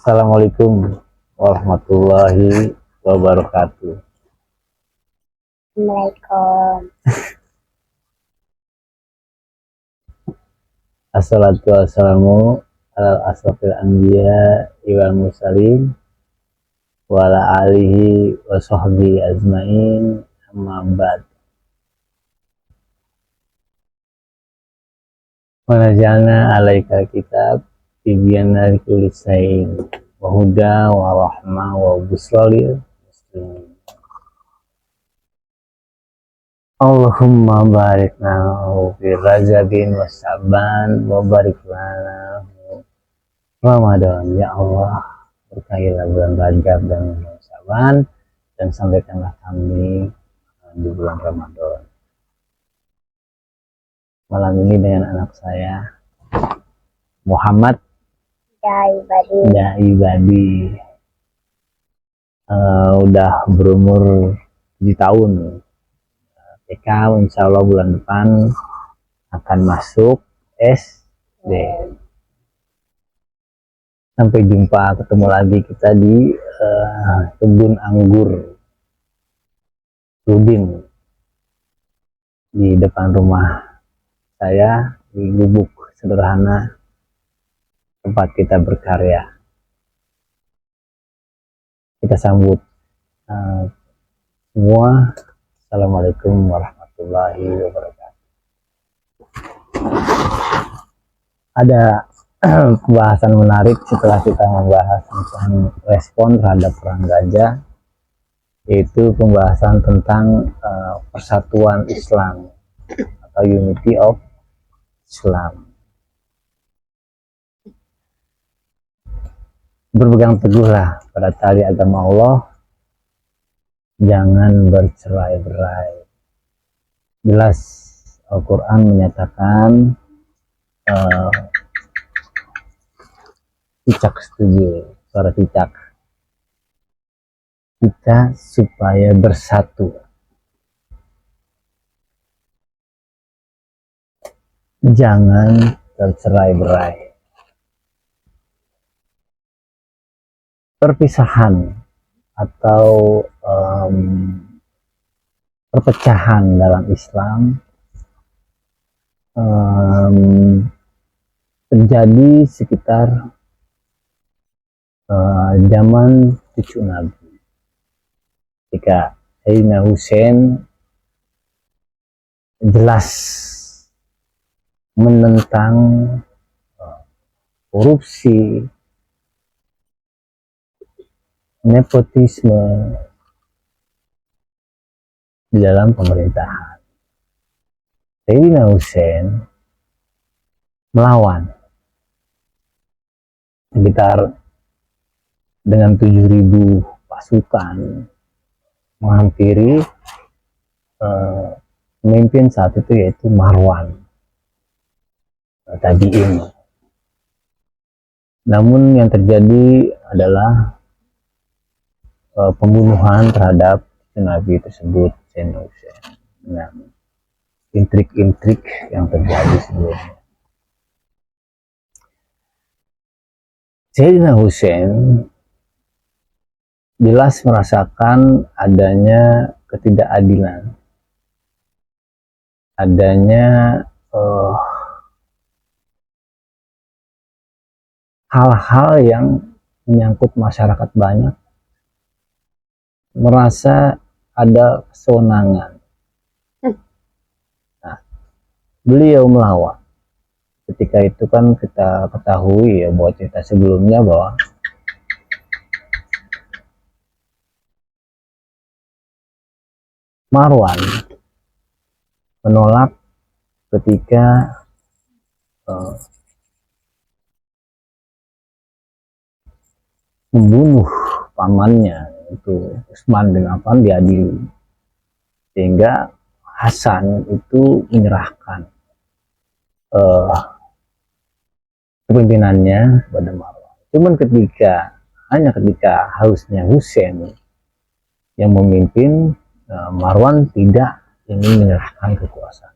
Assalamualaikum warahmatullahi wabarakatuh. Assalamualaikum. Assalatu wassalamu ala asrofil anbiya wal mursalin wa ala alihi wa sahbihi ajmain, amma ba'd. Wa nazzalna 'alaika kitab tibyana likulli syai'in wa huda wa rahmah wa bushra lil muslimin. Allahumma barik lana fi Rajabin wa Sa'ban wa barik lana Ramadan. Ya Allah, berkahilah bulan Rajab dan bulan Sa'ban, dan sampaikanlah kami di bulan Ramadan. Malam ini dengan anak saya Muhammad Dai Badi, udah berumur 7 tahun. TK, insya Allah bulan depan akan masuk SD. Sampai jumpa, ketemu lagi kita di kebun anggur Rudin di depan rumah saya, di gubuk sederhana tempat kita berkarya. Kita sambut semua. Assalamualaikum warahmatullahi wabarakatuh. Ada pembahasan menarik setelah kita membahas tentang respon terhadap perang gajah, yaitu pembahasan tentang persatuan Islam atau unity of Islam. Berpegang teguhlah pada tali agama Allah, jangan bercerai-berai. Jelas Al-Quran menyatakan cicak setuju, suara cicak, kita supaya bersatu, jangan tercerai-berai. Perpisahan atau perpecahan dalam Islam terjadi sekitar zaman cucu Nabi, ketika Sayyidina Husain jelas menentang korupsi, nepotisme di dalam pemerintahan. Sayyidina Husain melawan sekitar dengan 7.000 pasukan menghampiri pemimpin saat itu, yaitu Marwan tabi'in. Namun yang terjadi adalah pembunuhan terhadap Nabi tersebut, Sayyidina Husain, dengan intrik-intrik yang terjadi sebelumnya. Sayyidina Husain jelas merasakan adanya ketidakadilan, adanya hal-hal yang menyangkut masyarakat banyak, merasa ada kesenangan. Nah, beliau melawan. Ketika itu kan kita ketahui ya, bahwa cerita sebelumnya bahwa Marwan menolak ketika membunuh pamannya itu Utsman bin Affan diadili, sehingga Hasan itu menyerahkan kepemimpinannya kepada Marwan. Cuman hanya ketika harusnya Husain yang memimpin, Marwan tidak ingin menyerahkan kekuasaan.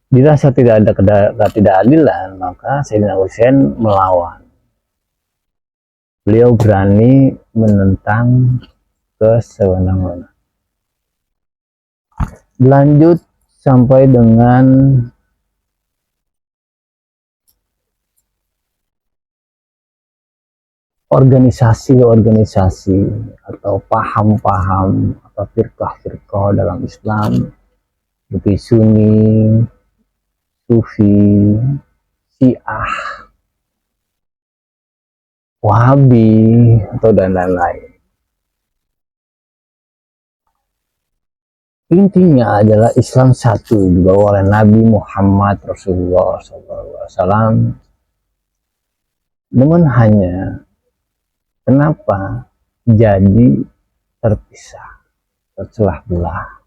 Dirasa tidak ada ketidakadilan, maka Sayyidina Husain melawan. Beliau berani menentang kesewenang-wenang. Lanjut sampai dengan organisasi-organisasi atau paham-paham atau firqah-firqah dalam Islam seperti Sunni, Sufi, Syiah, Wahabi, atau dan lain-lain. Intinya adalah Islam satu dibawa oleh Nabi Muhammad Rasulullah SAW. Namun hanya kenapa jadi terpisah, tercelah belah.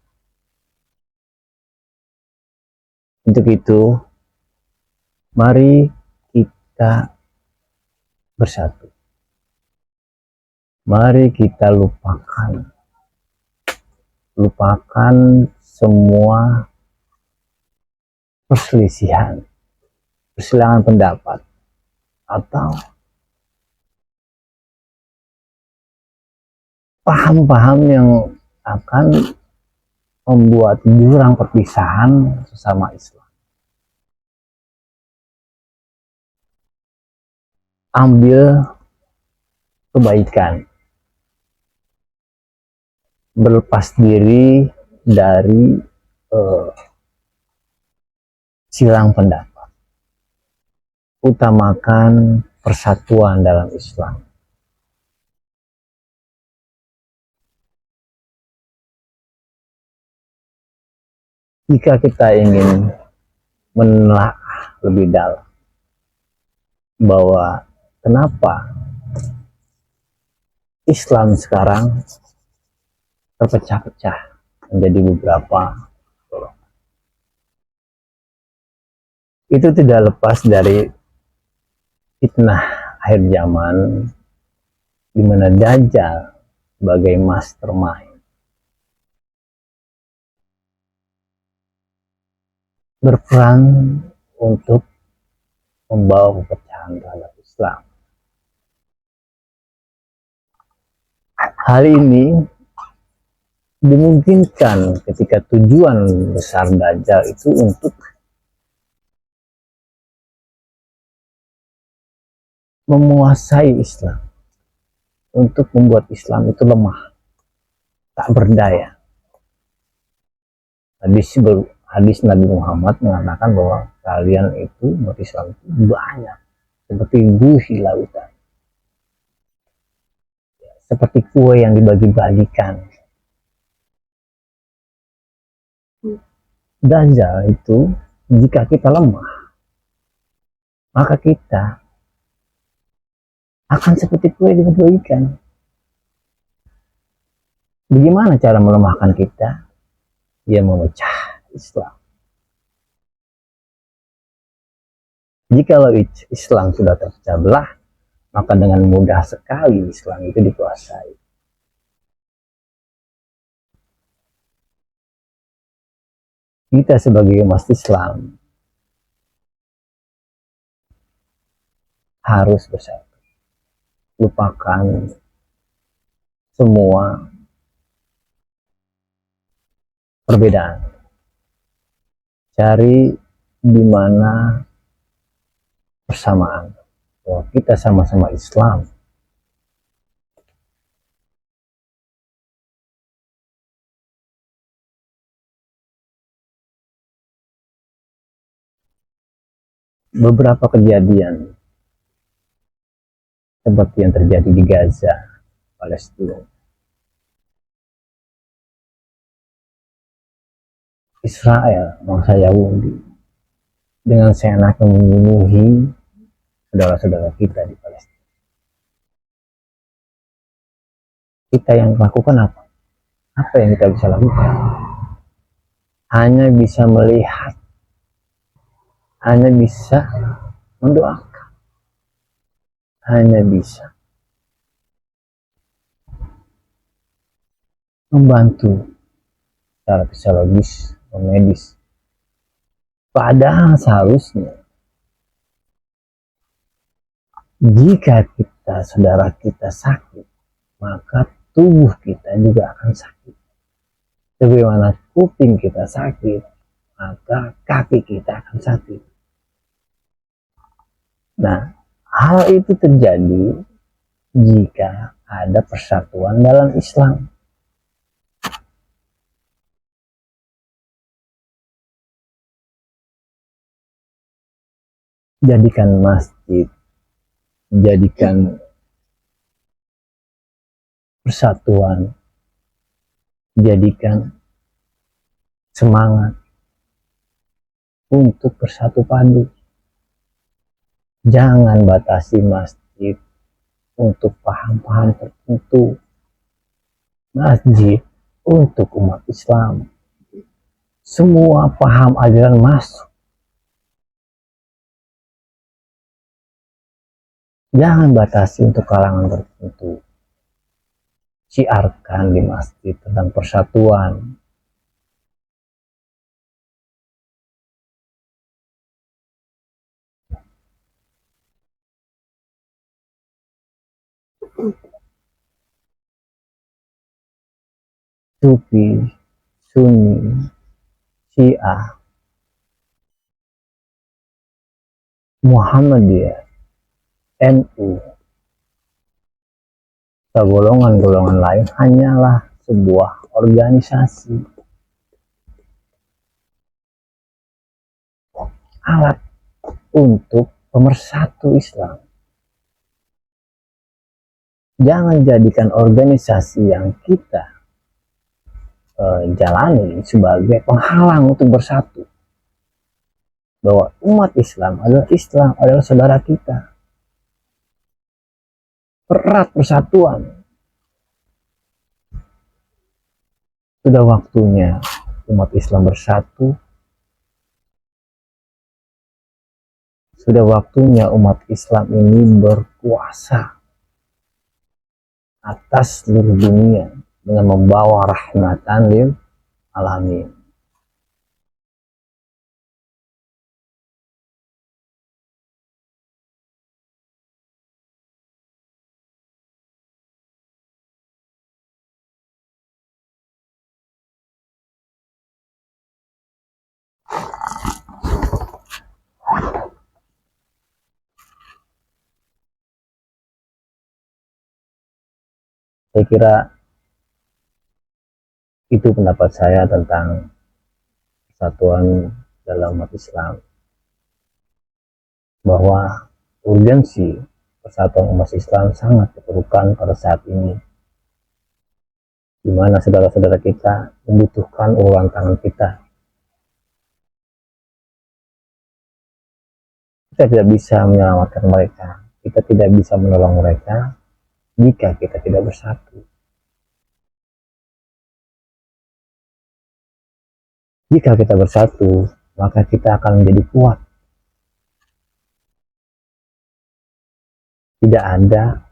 Untuk itu, mari kita bersatu. Mari kita lupakan semua perselisihan pendapat atau paham-paham yang akan membuat jurang perpisahan sesama Islam. Ambil kebaikan, berlepas diri dari silang pendapat, utamakan persatuan dalam Islam. Jika kita ingin menelaah lebih dalam bahwa kenapa Islam sekarang terpecah-pecah menjadi beberapa golongan, itu tidak lepas dari fitnah akhir zaman di mana Dajjal sebagai mastermind berperan untuk membawa perpecahan terhadap Islam. Hal ini dimungkinkan ketika tujuan besar Dajjal itu untuk menguasai Islam, untuk membuat Islam itu lemah, tak berdaya. Hadis Nabi Muhammad mengatakan bahwa kalian itu umat Islam itu banyak seperti buih lautan, seperti kue yang dibagi-bagikan. Dajjal itu jika kita lemah, maka kita akan seperti kue dibagi-bagikan. Bagaimana cara melemahkan kita? Dia memecah Islam. Jikalau Islam sudah terpecah belah, maka dengan mudah sekali Islam itu dikuasai. Kita sebagai umat Islam harus bersatu. Lupakan semua perbedaan. Cari di mana persamaan. Bahwa kita sama-sama Islam. Beberapa kejadian seperti yang terjadi di Gaza, Palestina, Israel, bangsa Yahudi, dengan seenaknya membunuhi saudara-saudara kita di Palestina. Kita yang lakukan apa? Apa yang kita bisa lakukan? Hanya bisa melihat, hanya bisa mendoakan, hanya bisa membantu secara fisiologis, medis. Padahal seharusnya jika kita, saudara kita sakit, maka tubuh kita juga akan sakit. Sebagaimana kuping kita sakit, maka kaki kita akan sakit. Nah, hal itu terjadi jika ada persatuan dalam Islam. Jadikan masjid, jadikan persatuan, jadikan semangat untuk bersatu padu. Jangan batasi masjid untuk paham-paham tertentu. Masjid untuk umat Islam. Semua paham aliran masuk. Jangan batasi untuk kalangan tertentu. Siarkan di masjid tentang persatuan. Sufi, Sunni, Syiah, Muhammadiyah, NU, atau golongan-golongan lain hanyalah sebuah organisasi, alat untuk pemersatu Islam. Jangan jadikan organisasi yang kita jalani sebagai penghalang untuk bersatu. Bahwa umat Islam adalah saudara kita. Erat persatuan. Sudah waktunya umat Islam bersatu. Sudah waktunya umat Islam ini berkuasa atas seluruh dunia dengan membawa rahmatan lil alamin. Saya kira itu pendapat saya tentang persatuan dalam umat Islam, bahwa urgensi persatuan umat Islam sangat diperlukan pada saat ini, di mana saudara-saudara kita membutuhkan uluran tangan kita. Kita tidak bisa menyelamatkan mereka, kita tidak bisa menolong mereka jika kita tidak bersatu. Jika kita bersatu, maka kita akan menjadi kuat. Tidak ada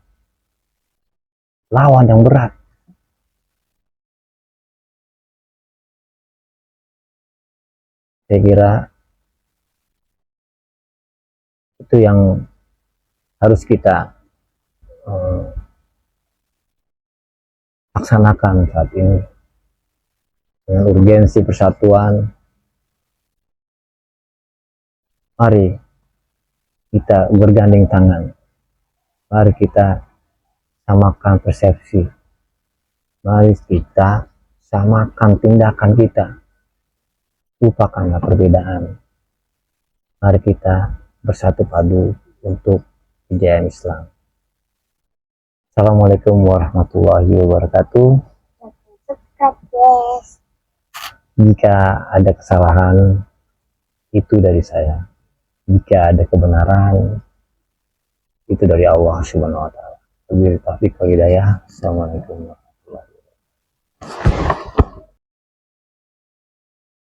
lawan yang berat. Saya kira itu yang harus kita laksanakan saat ini. Dengan urgensi persatuan, mari kita bergandeng tangan. Mari kita samakan persepsi. Mari kita samakan tindakan kita. Lupakanlah perbedaan. Mari kita bersatu padu untuk kejayaan Islam. Assalamualaikum warahmatullahi wabarakatuh. Jika ada kesalahan, itu dari saya. Jika ada kebenaran, itu dari Allah Subhanahu wa Ta'ala. Wabillahi taufiq wal hidayah. Assalamualaikum.